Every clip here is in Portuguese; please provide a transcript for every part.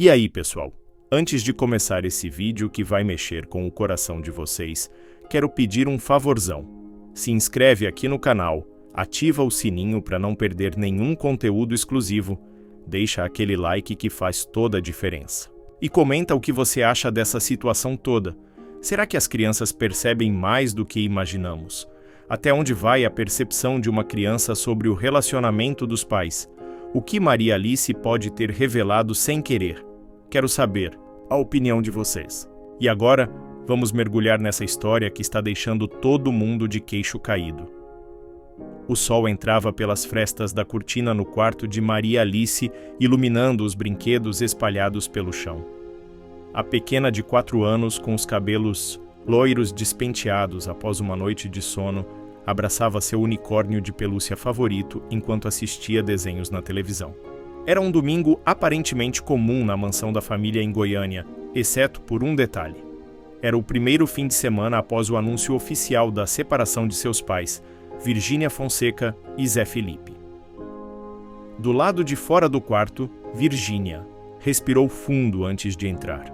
E aí, pessoal? Antes de começar esse vídeo que vai mexer com o coração de vocês, quero pedir um favorzão. Se inscreve aqui no canal, ativa o sininho para não perder nenhum conteúdo exclusivo, deixa aquele like que faz toda a diferença. E comenta o que você acha dessa situação toda. Será que as crianças percebem mais do que imaginamos? Até onde vai a percepção de uma criança sobre o relacionamento dos pais? O que Maria Alice pode ter revelado sem querer? Quero saber a opinião de vocês. E agora, vamos mergulhar nessa história que está deixando todo mundo de queixo caído. O sol entrava pelas frestas da cortina no quarto de Maria Alice, iluminando os brinquedos espalhados pelo chão. A pequena de 4 anos, com os cabelos loiros despenteados após uma noite de sono, abraçava seu unicórnio de pelúcia favorito enquanto assistia desenhos na televisão. Era um domingo aparentemente comum na mansão da família em Goiânia, exceto por um detalhe. Era o primeiro fim de semana após o anúncio oficial da separação de seus pais, Virgínia Fonseca e Zé Felipe. Do lado de fora do quarto, Virgínia respirou fundo antes de entrar.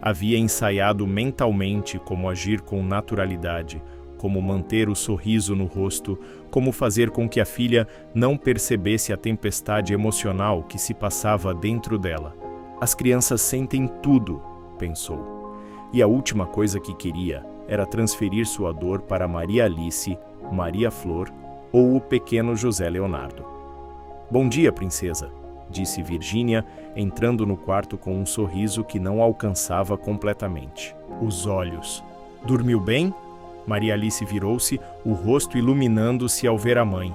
Havia ensaiado mentalmente como agir com naturalidade, como manter o sorriso no rosto, como fazer com que a filha não percebesse a tempestade emocional que se passava dentro dela. As crianças sentem tudo, pensou. E a última coisa que queria era transferir sua dor para Maria Alice, Maria Flor ou o pequeno José Leonardo. Bom dia, princesa, disse Virgínia, entrando no quarto com um sorriso que não alcançava completamente. Os olhos. Dormiu bem? Maria Alice virou-se, o rosto iluminando-se ao ver a mãe.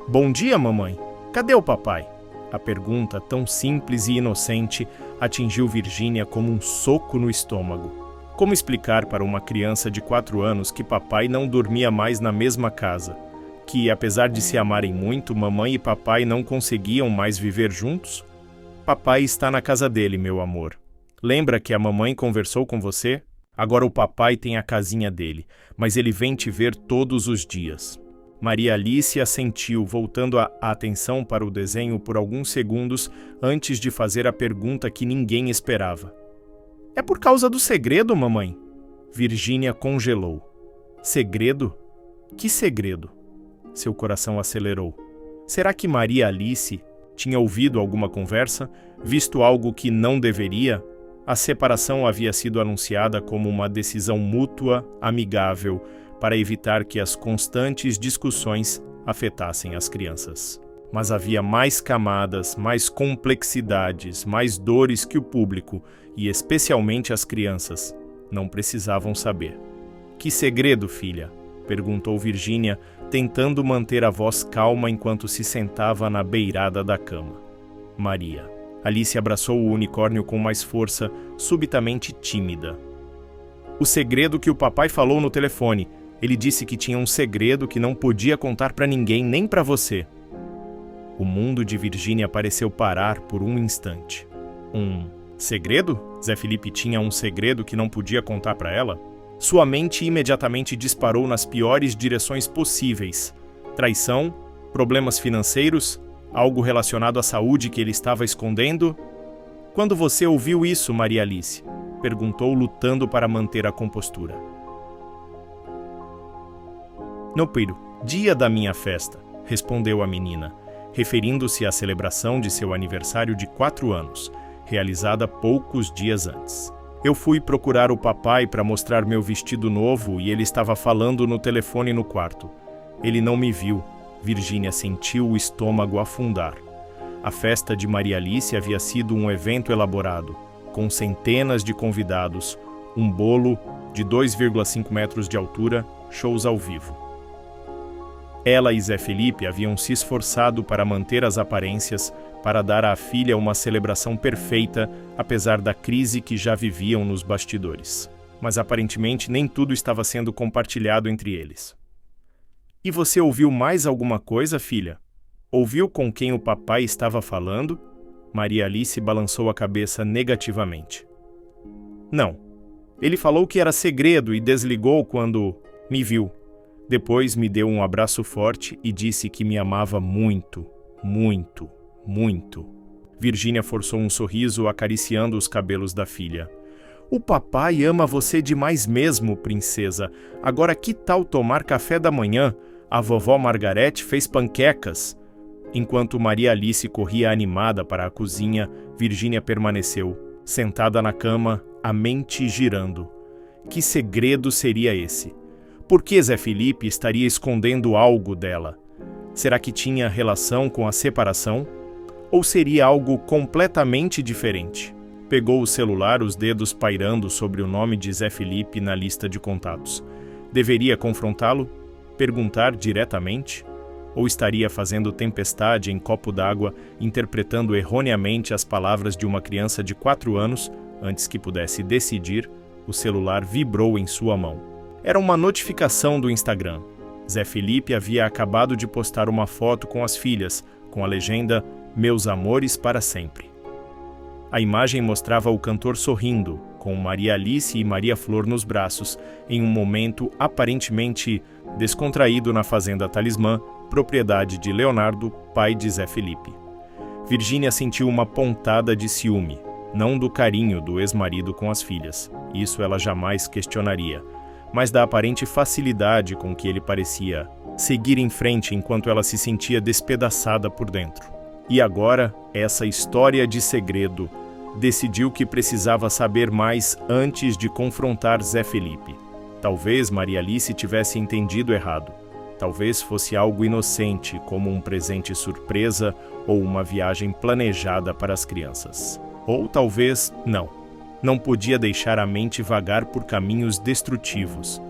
Bom dia, mamãe. Cadê o papai? A pergunta, tão simples e inocente, atingiu Virgínia como um soco no estômago. Como explicar para uma criança de 4 anos que papai não dormia mais na mesma casa? Que, apesar de se amarem muito, mamãe e papai não conseguiam mais viver juntos? Papai está na casa dele, meu amor. Lembra que a mamãe conversou com você? Agora o papai tem a casinha dele, mas ele vem te ver todos os dias. Maria Alice assentiu, voltando a atenção para o desenho por alguns segundos antes de fazer a pergunta que ninguém esperava. É por causa do segredo, mamãe? Virgínia congelou. Segredo? Que segredo? Seu coração acelerou. Será que Maria Alice tinha ouvido alguma conversa, visto algo que não deveria? A separação havia sido anunciada como uma decisão mútua, amigável, para evitar que as constantes discussões afetassem as crianças. Mas havia mais camadas, mais complexidades, mais dores que o público, e especialmente as crianças, não precisavam saber. Que segredo, filha? Perguntou Virgínia, tentando manter a voz calma enquanto se sentava na beirada da cama. Maria. Alice abraçou o unicórnio com mais força, subitamente tímida. O segredo que o papai falou no telefone. Ele disse que tinha um segredo que não podia contar para ninguém, nem para você. O mundo de Virgínia pareceu parar por um instante. Um segredo? Zé Felipe tinha um segredo que não podia contar para ela? Sua mente imediatamente disparou nas piores direções possíveis. Traição? Problemas financeiros? Algo relacionado à saúde que ele estava escondendo? Quando você ouviu isso, Maria Alice? Perguntou, lutando para manter a compostura. No primeiro dia da minha festa, respondeu a menina, referindo-se à celebração de seu aniversário de 4 anos, realizada poucos dias antes. Eu fui procurar o papai para mostrar meu vestido novo e ele estava falando no telefone no quarto. Ele não me viu. Virgínia sentiu o estômago afundar. A festa de Maria Alice havia sido um evento elaborado, com centenas de convidados, um bolo de 2,5 metros de altura, shows ao vivo. Ela e Zé Felipe haviam se esforçado para manter as aparências, para dar à filha uma celebração perfeita, apesar da crise que já viviam nos bastidores. Mas aparentemente nem tudo estava sendo compartilhado entre eles. E você ouviu mais alguma coisa, filha? Ouviu com quem o papai estava falando? Maria Alice balançou a cabeça negativamente. Não. Ele falou que era segredo e desligou quando me viu. Depois me deu um abraço forte e disse que me amava muito, muito, muito. Virgínia forçou um sorriso, acariciando os cabelos da filha. O papai ama você demais mesmo, princesa. Agora que tal tomar café da manhã? A vovó Margarete fez panquecas. Enquanto Maria Alice corria animada para a cozinha, Virgínia permaneceu, sentada na cama, a mente girando. Que segredo seria esse? Por que Zé Felipe estaria escondendo algo dela? Será que tinha relação com a separação? Ou seria algo completamente diferente? Pegou o celular, os dedos pairando sobre o nome de Zé Felipe na lista de contatos. Deveria confrontá-lo? Perguntar diretamente? Ou estaria fazendo tempestade em copo d'água, interpretando erroneamente as palavras de uma criança de 4 anos? Antes que pudesse decidir, o celular vibrou em sua mão. Era uma notificação do Instagram. Zé Felipe havia acabado de postar uma foto com as filhas, com a legenda "Meus amores para sempre". A imagem mostrava o cantor sorrindo, com Maria Alice e Maria Flor nos braços, em um momento aparentemente descontraído na fazenda Talismã, propriedade de Leonardo, pai de Zé Felipe. Virgínia sentiu uma pontada de ciúme, não do carinho do ex-marido com as filhas, isso ela jamais questionaria, mas da aparente facilidade com que ele parecia seguir em frente enquanto ela se sentia despedaçada por dentro. E agora, essa história de segredo, decidiu que precisava saber mais antes de confrontar Zé Felipe. Talvez Maria Alice tivesse entendido errado. Talvez fosse algo inocente, como um presente surpresa ou uma viagem planejada para as crianças. Ou talvez não. Não podia deixar a mente vagar por caminhos destrutivos.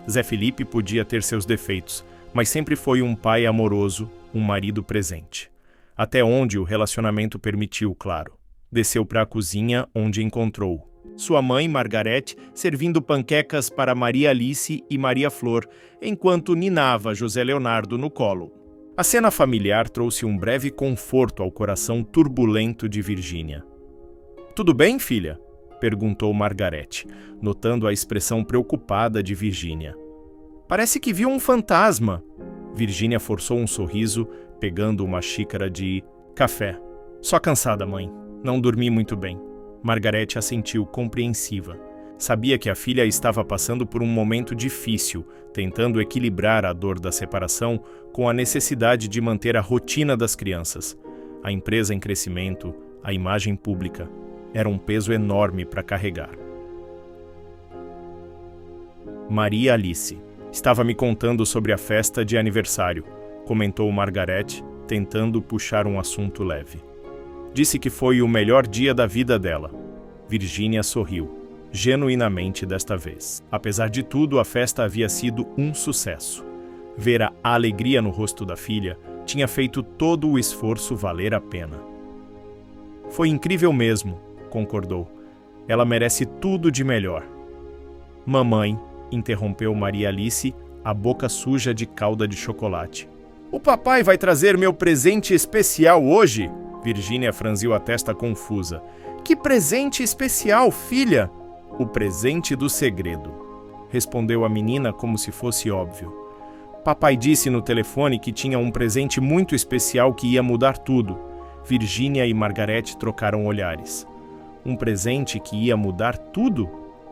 Zé Felipe podia ter seus defeitos, mas sempre foi um pai amoroso, um marido presente. Até onde o relacionamento permitiu, claro. Desceu para a cozinha, onde encontrou sua mãe, Margarete, servindo panquecas para Maria Alice e Maria Flor, enquanto ninava José Leonardo no colo. A cena familiar trouxe um breve conforto ao coração turbulento de Virgínia. "Tudo bem, filha?" perguntou Margarete, notando a expressão preocupada de Virgínia. "Parece que viu um fantasma." Virgínia forçou um sorriso, pegando uma xícara de café. "Só cansada, mãe. Não dormi muito bem." Margarete assentiu, compreensiva. Sabia que a filha estava passando por um momento difícil, tentando equilibrar a dor da separação com a necessidade de manter a rotina das crianças. A empresa em crescimento, a imagem pública, era um peso enorme para carregar. Maria Alice estava me contando sobre a festa de aniversário, comentou Margarete, tentando puxar um assunto leve. Disse que foi o melhor dia da vida dela. Virgínia sorriu, genuinamente desta vez. Apesar de tudo, a festa havia sido um sucesso. Ver a alegria no rosto da filha tinha feito todo o esforço valer a pena. "Foi incrível mesmo", concordou. "Ela merece tudo de melhor." "Mamãe", interrompeu Maria Alice, a boca suja de calda de chocolate. "O papai vai trazer meu presente especial hoje?" Virgínia franziu a testa confusa. "Que presente especial, filha?" "O presente do segredo", respondeu a menina como se fosse óbvio. "Papai disse no telefone que tinha um presente muito especial que ia mudar tudo." Virgínia e Margarete trocaram olhares. Um presente que ia mudar tudo?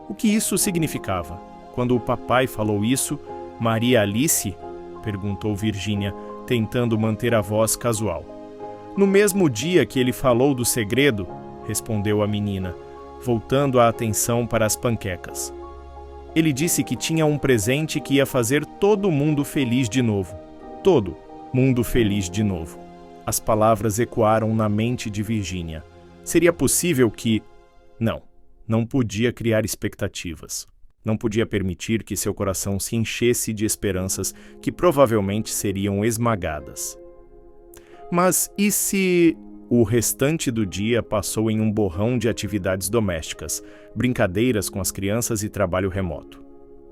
O que isso significava? Quando o papai falou isso, Maria Alice? Perguntou Virgínia, tentando manter a voz casual. "No mesmo dia que ele falou do segredo", respondeu a menina, voltando a atenção para as panquecas. "Ele disse que tinha um presente que ia fazer todo mundo feliz de novo. Todo mundo feliz de novo." As palavras ecoaram na mente de Virgínia. Seria possível que... Não podia criar expectativas. Não podia permitir que seu coração se enchesse de esperanças que provavelmente seriam esmagadas. Mas e se... O restante do dia passou em um borrão de atividades domésticas, brincadeiras com as crianças e trabalho remoto.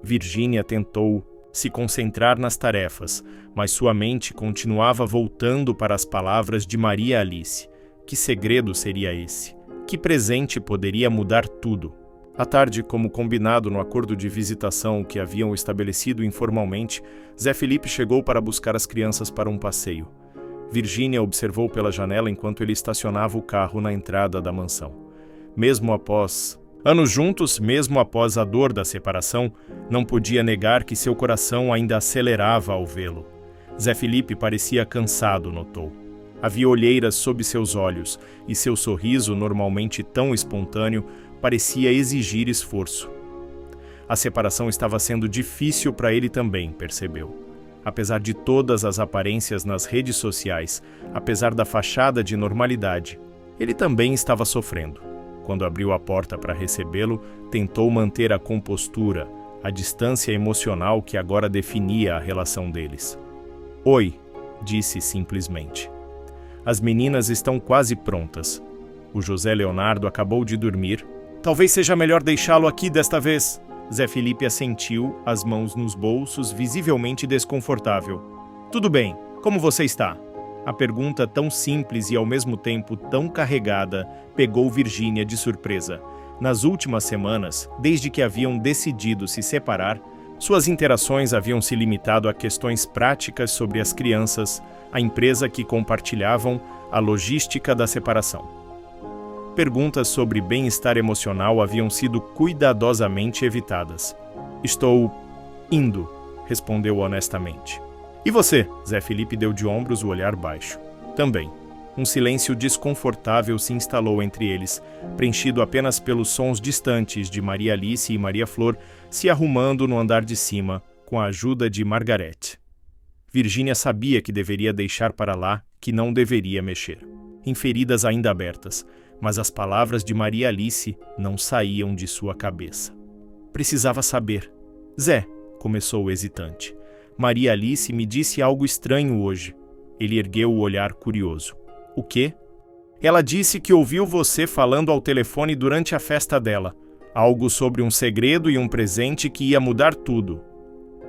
Virgínia tentou se concentrar nas tarefas, mas sua mente continuava voltando para as palavras de Maria Alice. Que segredo seria esse? Que presente poderia mudar tudo? À tarde, como combinado no acordo de visitação que haviam estabelecido informalmente, Zé Felipe chegou para buscar as crianças para um passeio. Virgínia observou pela janela enquanto ele estacionava o carro na entrada da mansão. Mesmo após anos juntos, mesmo após a dor da separação, não podia negar que seu coração ainda acelerava ao vê-lo. Zé Felipe parecia cansado, notou. Havia olheiras sob seus olhos, e seu sorriso, normalmente tão espontâneo, parecia exigir esforço. A separação estava sendo difícil para ele também, percebeu. Apesar de todas as aparências nas redes sociais, apesar da fachada de normalidade, ele também estava sofrendo. Quando abriu a porta para recebê-lo, tentou manter a compostura, a distância emocional que agora definia a relação deles. "Oi", disse simplesmente. "As meninas estão quase prontas. O José Leonardo acabou de dormir. Talvez seja melhor deixá-lo aqui desta vez." Zé Felipe assentiu, as mãos nos bolsos, visivelmente desconfortável. "Tudo bem, como você está?" A pergunta, tão simples e ao mesmo tempo tão carregada, pegou Virgínia de surpresa. Nas últimas semanas, desde que haviam decidido se separar, suas interações haviam se limitado a questões práticas sobre as crianças, a empresa que compartilhavam, a logística da separação. Perguntas sobre bem-estar emocional haviam sido cuidadosamente evitadas. "Estou indo", respondeu honestamente. "E você?" Zé Felipe deu de ombros, o olhar baixo. "Também." Um silêncio desconfortável se instalou entre eles, preenchido apenas pelos sons distantes de Maria Alice e Maria Flor se arrumando no andar de cima, com a ajuda de Margarete. Virgínia sabia que deveria deixar para lá, que não deveria mexer. Em feridas ainda abertas, mas as palavras de Maria Alice não saíam de sua cabeça. Precisava saber. "Zé", começou hesitante. "Maria Alice me disse algo estranho hoje." Ele ergueu o olhar curioso. "O quê?" "Ela disse que ouviu você falando ao telefone durante a festa dela. Algo sobre um segredo e um presente que ia mudar tudo."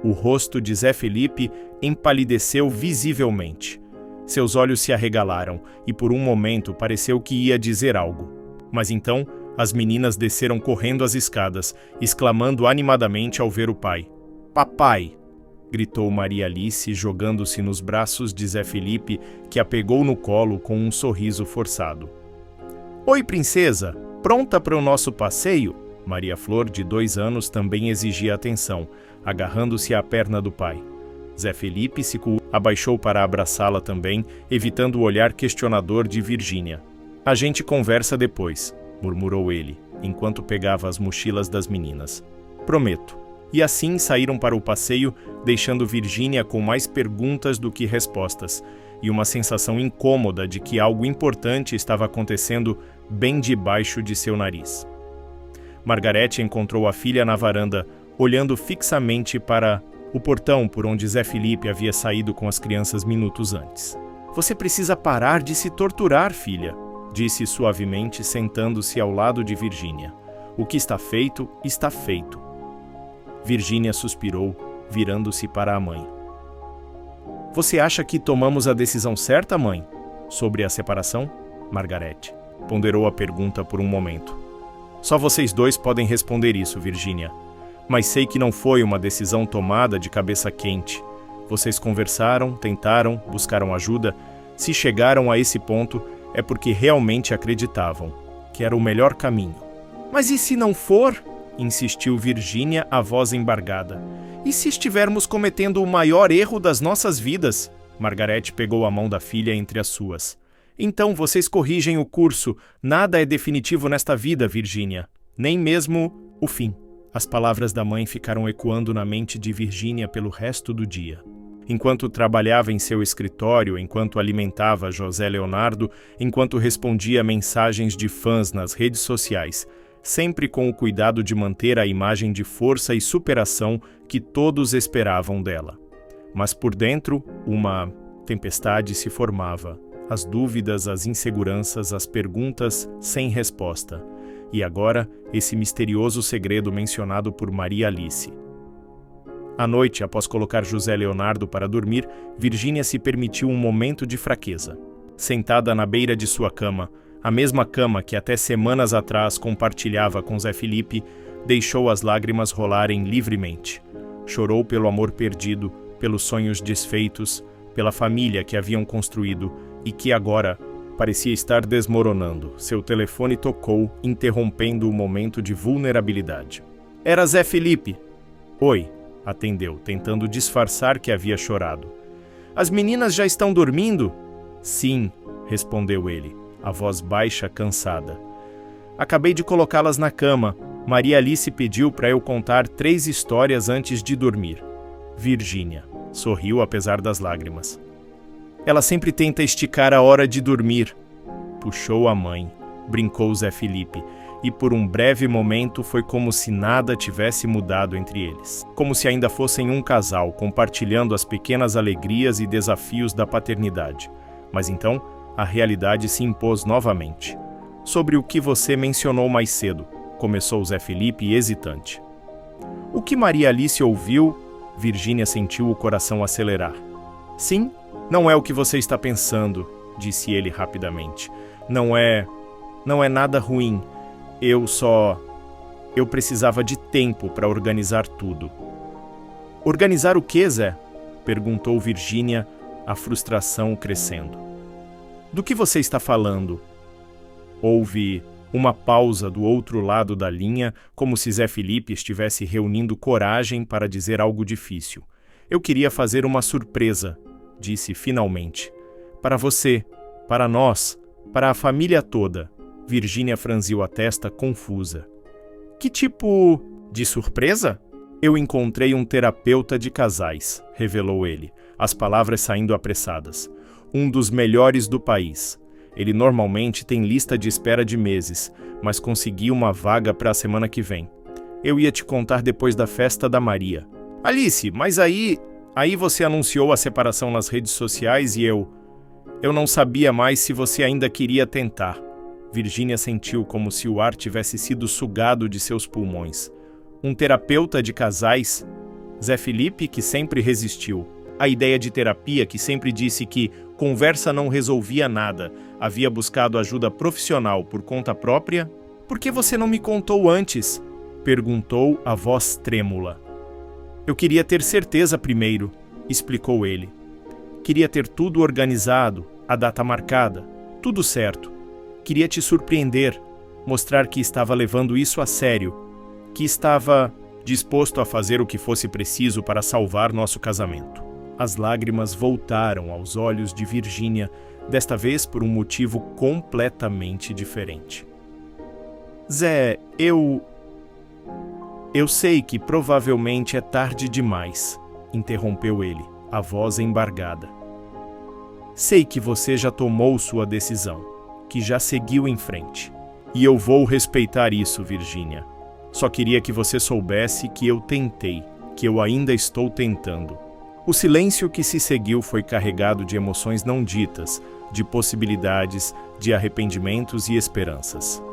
O rosto de Zé Felipe empalideceu visivelmente. Seus olhos se arregalaram e por um momento pareceu que ia dizer algo. Mas então, as meninas desceram correndo as escadas, exclamando animadamente ao ver o pai. "Papai!" gritou Maria Alice, jogando-se nos braços de Zé Felipe, que a pegou no colo com um sorriso forçado. "Oi, princesa! Pronta para o nosso passeio?" Maria Flor, de 2 anos, também exigia atenção, agarrando-se à perna do pai. Zé Felipe se abaixou para abraçá-la também, evitando o olhar questionador de Virgínia. "A gente conversa depois", murmurou ele, enquanto pegava as mochilas das meninas. "Prometo." E assim saíram para o passeio, deixando Virgínia com mais perguntas do que respostas, e uma sensação incômoda de que algo importante estava acontecendo bem debaixo de seu nariz. Margarete encontrou a filha na varanda, olhando fixamente para o portão por onde Zé Felipe havia saído com as crianças minutos antes. "Você precisa parar de se torturar, filha", disse suavemente, sentando-se ao lado de Virgínia. "O que está feito, está feito." Virgínia suspirou, virando-se para a mãe. "Você acha que tomamos a decisão certa, mãe? Sobre a separação?" Margarete ponderou a pergunta por um momento. "Só vocês dois podem responder isso, Virgínia. Mas sei que não foi uma decisão tomada de cabeça quente. Vocês conversaram, tentaram, buscaram ajuda. Se chegaram a esse ponto, é porque realmente acreditavam que era o melhor caminho." "Mas e se não for?" insistiu Virgínia, a voz embargada. "E se estivermos cometendo o maior erro das nossas vidas?" Margarete pegou a mão da filha entre as suas. "Então vocês corrigem o curso. Nada é definitivo nesta vida, Virgínia. Nem mesmo o fim." As palavras da mãe ficaram ecoando na mente de Virgínia pelo resto do dia. Enquanto trabalhava em seu escritório, enquanto alimentava José Leonardo, enquanto respondia mensagens de fãs nas redes sociais, sempre com o cuidado de manter a imagem de força e superação que todos esperavam dela. Mas por dentro, uma tempestade se formava. As dúvidas, as inseguranças, as perguntas sem resposta. E agora, esse misterioso segredo mencionado por Maria Alice. À noite, após colocar José Leonardo para dormir, Virgínia se permitiu um momento de fraqueza. Sentada na beira de sua cama, a mesma cama que até semanas atrás compartilhava com Zé Felipe, deixou as lágrimas rolarem livremente. Chorou pelo amor perdido, pelos sonhos desfeitos, pela família que haviam construído e que agora parecia estar desmoronando. Seu telefone tocou, interrompendo o momento de vulnerabilidade. Era Zé Felipe. Oi, atendeu, tentando disfarçar que havia chorado. As meninas já estão dormindo? Sim, respondeu ele, a voz baixa, cansada. Acabei de colocá-las na cama. Maria Alice pediu para eu contar 3 histórias antes de dormir. Virgínia sorriu apesar das lágrimas. Ela sempre tenta esticar a hora de dormir. Puxou a mãe, brincou Zé Felipe, e por um breve momento foi como se nada tivesse mudado entre eles. Como se ainda fossem um casal, compartilhando as pequenas alegrias e desafios da paternidade. Mas então, a realidade se impôs novamente. Sobre o que você mencionou mais cedo, começou Zé Felipe hesitante. O que Maria Alice ouviu, Virgínia sentiu o coração acelerar. Sim, não é o que você está pensando, disse ele rapidamente. Não é nada ruim. Eu precisava de tempo para organizar tudo. Organizar o quê, Zé? Perguntou Virgínia, a frustração crescendo. Do que você está falando? Houve uma pausa do outro lado da linha, como se Zé Felipe estivesse reunindo coragem para dizer algo difícil. Eu queria fazer uma surpresa, disse finalmente. Para você, para nós, para a família toda. Virgínia franziu a testa confusa. Que tipo de surpresa? Eu encontrei um terapeuta de casais, revelou ele, as palavras saindo apressadas. Um dos melhores do país. Ele normalmente tem lista de espera de meses, mas consegui uma vaga para a semana que vem. Eu ia te contar depois da festa da Maria. Alice, mas aí você anunciou a separação nas redes sociais e eu não sabia mais se você ainda queria tentar. Virgínia sentiu como se o ar tivesse sido sugado de seus pulmões. Um terapeuta de casais? Zé Felipe, que sempre resistiu. A ideia de terapia, que sempre disse que conversa não resolvia nada, havia buscado ajuda profissional por conta própria? Por que você não me contou antes? Perguntou a voz trêmula. Eu queria ter certeza primeiro, explicou ele. Queria ter tudo organizado, a data marcada, tudo certo. Queria te surpreender, mostrar que estava levando isso a sério, que estava disposto a fazer o que fosse preciso para salvar nosso casamento. As lágrimas voltaram aos olhos de Virgínia, desta vez por um motivo completamente diferente. Zé, eu sei que provavelmente é tarde demais, interrompeu ele, a voz embargada. Sei que você já tomou sua decisão, que já seguiu em frente. E eu vou respeitar isso, Virgínia. Só queria que você soubesse que eu tentei, que eu ainda estou tentando. O silêncio que se seguiu foi carregado de emoções não ditas, de possibilidades, de arrependimentos e esperanças.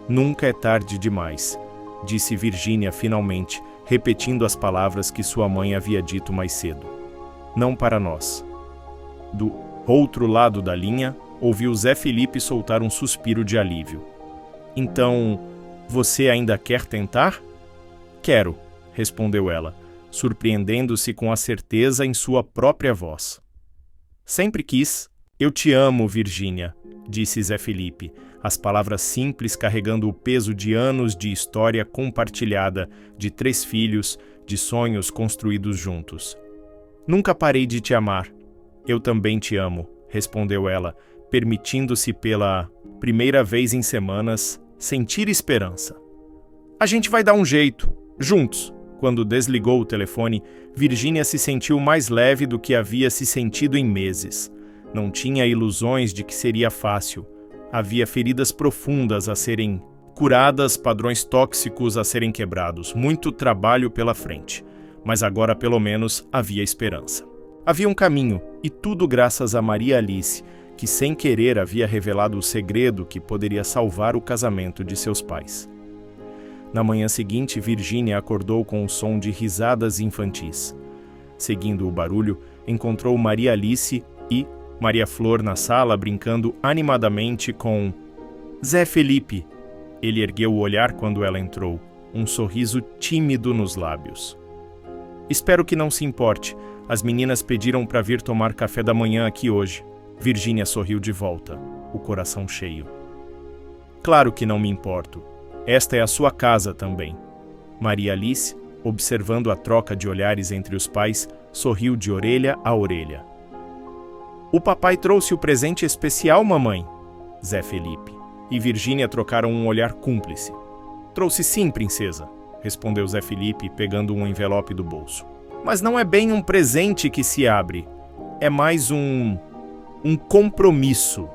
Nunca é tarde demais, disse Virgínia finalmente, repetindo as palavras que sua mãe havia dito mais cedo. Não para nós. Do outro lado da linha, ouviu Zé Felipe soltar um suspiro de alívio. Então, você ainda quer tentar? Quero, respondeu ela, surpreendendo-se com a certeza em sua própria voz. Sempre quis. Eu te amo, Virgínia, disse Zé Felipe, as palavras simples carregando o peso de anos de história compartilhada, de 3 filhos, de sonhos construídos juntos. Nunca parei de te amar. Eu também te amo, respondeu ela, permitindo-se pela primeira vez em semanas sentir esperança. A gente vai dar um jeito, juntos. Quando desligou o telefone, Virgínia se sentiu mais leve do que havia se sentido em meses. Não tinha ilusões de que seria fácil. Havia feridas profundas a serem curadas, padrões tóxicos a serem quebrados, muito trabalho pela frente. Mas agora, pelo menos, havia esperança. Havia um caminho, e tudo graças a Maria Alice, que sem querer havia revelado o segredo que poderia salvar o casamento de seus pais. Na manhã seguinte, Virgínia acordou com o som de risadas infantis. Seguindo o barulho, encontrou Maria Alice e Maria Flor na sala brincando animadamente com Zé Felipe. Ele ergueu o olhar quando ela entrou, um sorriso tímido nos lábios. Espero que não se importe. As meninas pediram para vir tomar café da manhã aqui hoje. Virgínia sorriu de volta, o coração cheio. Claro que não me importo. Esta é a sua casa também. Maria Alice, observando a troca de olhares entre os pais, sorriu de orelha a orelha. O papai trouxe o presente especial, mamãe. Zé Felipe e Virgínia trocaram um olhar cúmplice. Trouxe sim, princesa, respondeu Zé Felipe, pegando um envelope do bolso. Mas não é bem um presente que se abre. É mais um compromisso.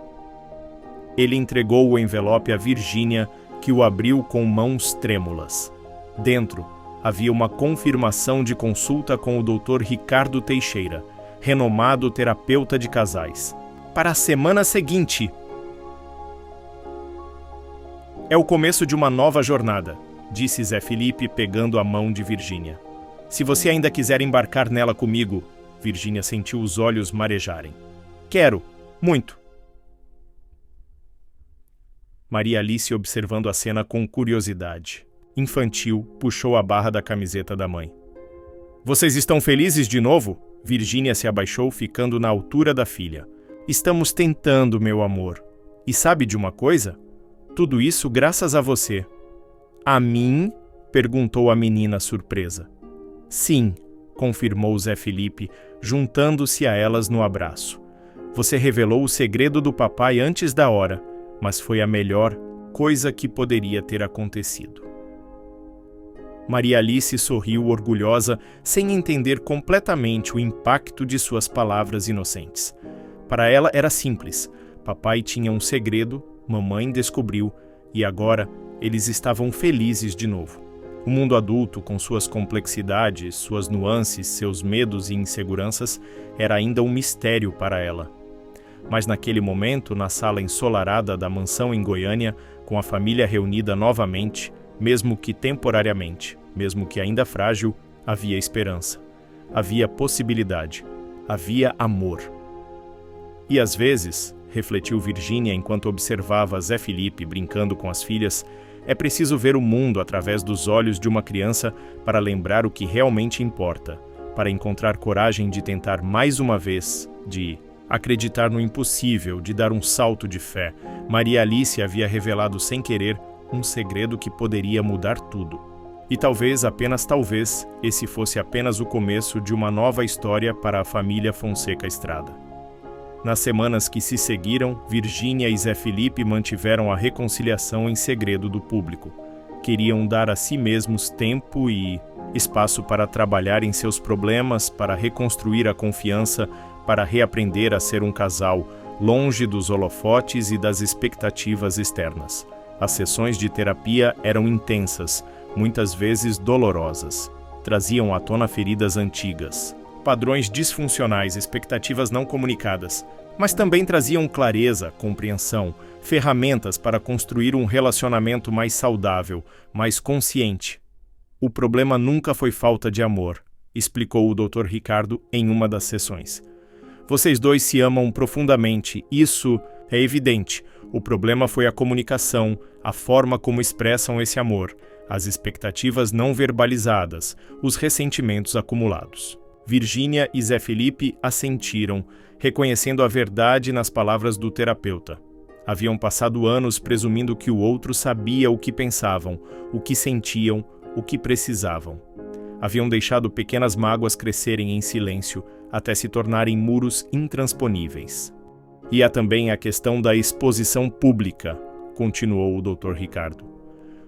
Ele entregou o envelope a Virgínia, que o abriu com mãos trêmulas. Dentro havia uma confirmação de consulta com o Dr. Ricardo Teixeira, renomado terapeuta de casais, para a semana seguinte. É o começo de uma nova jornada, disse Zé Felipe, pegando a mão de Virgínia. Se você ainda quiser embarcar nela comigo, Virgínia sentiu os olhos marejarem. Quero, muito. Maria Alice, observando a cena com curiosidade. Infantil, puxou a barra da camiseta da mãe. Vocês estão felizes de novo? Virgínia se abaixou, ficando na altura da filha. Estamos tentando, meu amor. E sabe de uma coisa? Tudo isso graças a você. A mim? Perguntou a menina surpresa. Sim, confirmou Zé Felipe, juntando-se a elas no abraço. Você revelou o segredo do papai antes da hora, mas foi a melhor coisa que poderia ter acontecido. Maria Alice sorriu orgulhosa, sem entender completamente o impacto de suas palavras inocentes. Para ela era simples. Papai tinha um segredo, mamãe descobriu, e agora eles estavam felizes de novo. O mundo adulto, com suas complexidades, suas nuances, seus medos e inseguranças, era ainda um mistério para ela. Mas naquele momento, na sala ensolarada da mansão em Goiânia, com a família reunida novamente, mesmo que temporariamente, mesmo que ainda frágil, havia esperança. Havia possibilidade. Havia amor. E às vezes, refletiu Virgínia enquanto observava Zé Felipe brincando com as filhas, é preciso ver o mundo através dos olhos de uma criança para lembrar o que realmente importa, para encontrar coragem de tentar mais uma vez, de acreditar no impossível, de dar um salto de fé. Maria Alice havia revelado sem querer um segredo que poderia mudar tudo. E talvez, apenas talvez, esse fosse apenas o começo de uma nova história para a família Fonseca Estrada. Nas semanas que se seguiram, Virgínia e Zé Felipe mantiveram a reconciliação em segredo do público. Queriam dar a si mesmos tempo e espaço para trabalhar em seus problemas, para reconstruir a confiança, para reaprender a ser um casal, longe dos holofotes e das expectativas externas. As sessões de terapia eram intensas, muitas vezes dolorosas. Traziam à tona feridas antigas, padrões disfuncionais, expectativas não comunicadas, mas também traziam clareza, compreensão, ferramentas para construir um relacionamento mais saudável, mais consciente. O problema nunca foi falta de amor, explicou o Dr. Ricardo em uma das sessões. Vocês dois se amam profundamente, isso é evidente. O problema foi a comunicação, a forma como expressam esse amor, as expectativas não verbalizadas, os ressentimentos acumulados. Virgínia e Zé Felipe assentiram, reconhecendo a verdade nas palavras do terapeuta. Haviam passado anos presumindo que o outro sabia o que pensavam, o que sentiam, o que precisavam. Haviam deixado pequenas mágoas crescerem em silêncio, até se tornarem muros intransponíveis. E há também a questão da exposição pública, continuou o Dr. Ricardo.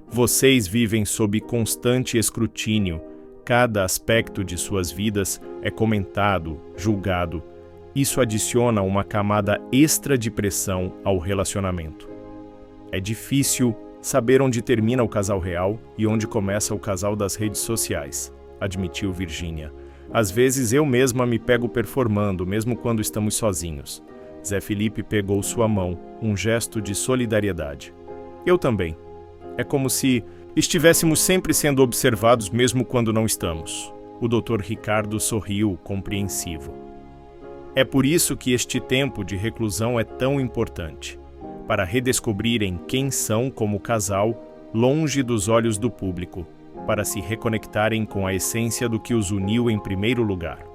Vocês vivem sob constante escrutínio, cada aspecto de suas vidas é comentado, julgado. Isso adiciona uma camada extra de pressão ao relacionamento. É difícil saber onde termina o casal real e onde começa o casal das redes sociais, admitiu Virgínia. Às vezes eu mesma me pego performando, mesmo quando estamos sozinhos. Zé Felipe pegou sua mão, um gesto de solidariedade. Eu também. É como se estivéssemos sempre sendo observados mesmo quando não estamos. O Dr. Ricardo sorriu, compreensivo. É por isso que este tempo de reclusão é tão importante, para redescobrirem quem são como casal, longe dos olhos do público, para se reconectarem com a essência do que os uniu em primeiro lugar.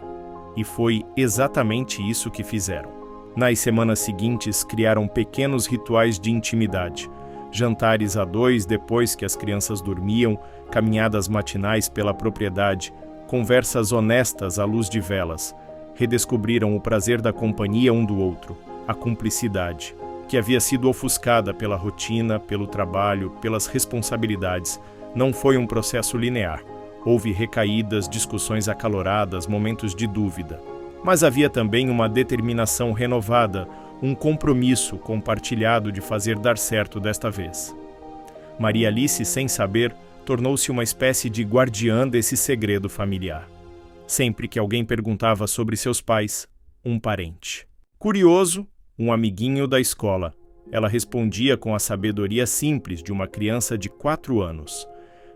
E foi exatamente isso que fizeram. Nas semanas seguintes, criaram pequenos rituais de intimidade. Jantares a dois depois que as crianças dormiam, caminhadas matinais pela propriedade, conversas honestas à luz de velas. Redescobriram o prazer da companhia um do outro, a cumplicidade, que havia sido ofuscada pela rotina, pelo trabalho, pelas responsabilidades. Não foi um processo linear. Houve recaídas, discussões acaloradas, momentos de dúvida. Mas havia também uma determinação renovada, um compromisso compartilhado de fazer dar certo desta vez. Maria Alice, sem saber, tornou-se uma espécie de guardiã desse segredo familiar. Sempre que alguém perguntava sobre seus pais, um parente. Curioso, um amiguinho da escola. Ela respondia com a sabedoria simples de uma criança de 4 anos.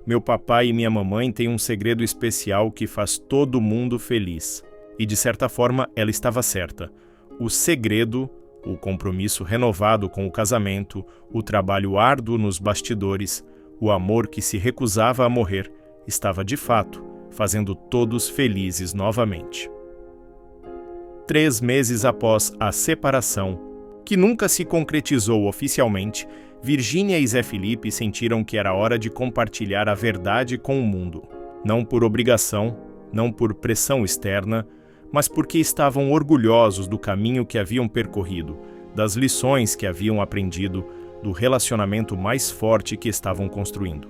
Meu papai e minha mamãe têm um segredo especial que faz todo mundo feliz. E, de certa forma, ela estava certa. O segredo, o compromisso renovado com o casamento, o trabalho árduo nos bastidores, o amor que se recusava a morrer, estava de fato fazendo todos felizes novamente. 3 meses após a separação, que nunca se concretizou oficialmente, Virgínia e Zé Felipe sentiram que era hora de compartilhar a verdade com o mundo. Não por obrigação, não por pressão externa, mas porque estavam orgulhosos do caminho que haviam percorrido, das lições que haviam aprendido, do relacionamento mais forte que estavam construindo.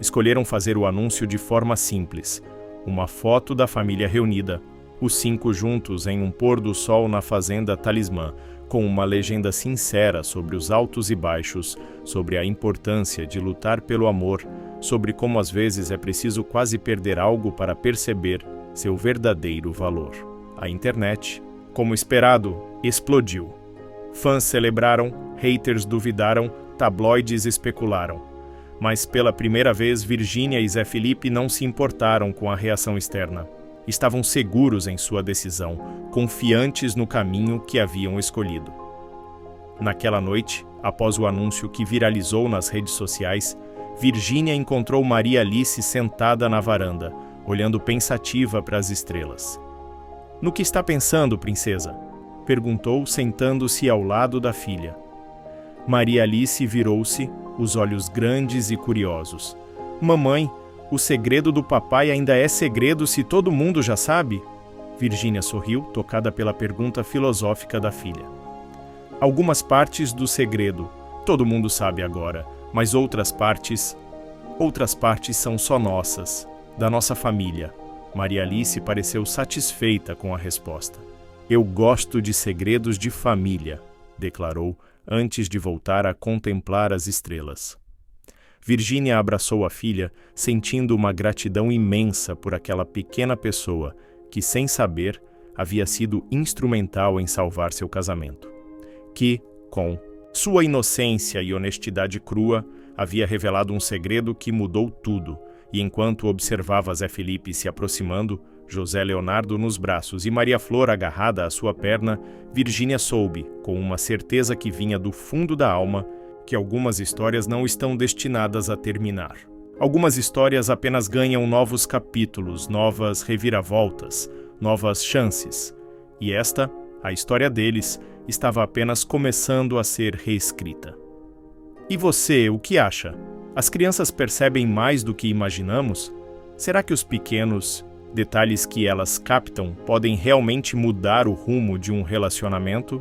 Escolheram fazer o anúncio de forma simples, uma foto da família reunida, os 5 juntos em um pôr do sol na fazenda Talismã, com uma legenda sincera sobre os altos e baixos, sobre a importância de lutar pelo amor, sobre como às vezes é preciso quase perder algo para perceber seu verdadeiro valor. A internet, como esperado, explodiu. Fãs celebraram, haters duvidaram, tabloides especularam. Mas pela primeira vez, Virgínia e Zé Felipe não se importaram com a reação externa. Estavam seguros em sua decisão, confiantes no caminho que haviam escolhido. Naquela noite, após o anúncio que viralizou nas redes sociais, Virgínia encontrou Maria Alice sentada na varanda, olhando pensativa para as estrelas. "No que está pensando, princesa?" perguntou, sentando-se ao lado da filha. Maria Alice virou-se, os olhos grandes e curiosos. "Mamãe, o segredo do papai ainda é segredo se todo mundo já sabe?" Virgínia sorriu, tocada pela pergunta filosófica da filha. "Algumas partes do segredo, todo mundo sabe agora, mas outras partes são só nossas, da nossa família." Maria Alice pareceu satisfeita com a resposta. "Eu gosto de segredos de família", declarou, antes de voltar a contemplar as estrelas. Virgínia abraçou a filha, sentindo uma gratidão imensa por aquela pequena pessoa que, sem saber, havia sido instrumental em salvar seu casamento. Que, com sua inocência e honestidade crua, havia revelado um segredo que mudou tudo, e enquanto observava Zé Felipe se aproximando, José Leonardo nos braços e Maria Flor agarrada à sua perna, Virgínia soube, com uma certeza que vinha do fundo da alma, que algumas histórias não estão destinadas a terminar. Algumas histórias apenas ganham novos capítulos, novas reviravoltas, novas chances. E esta, a história deles, estava apenas começando a ser reescrita. E você, o que acha? As crianças percebem mais do que imaginamos? Será que os pequenos detalhes que elas captam podem realmente mudar o rumo de um relacionamento?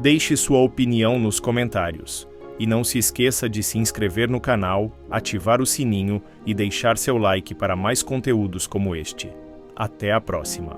Deixe sua opinião nos comentários. E não se esqueça de se inscrever no canal, ativar o sininho e deixar seu like para mais conteúdos como este. Até a próxima!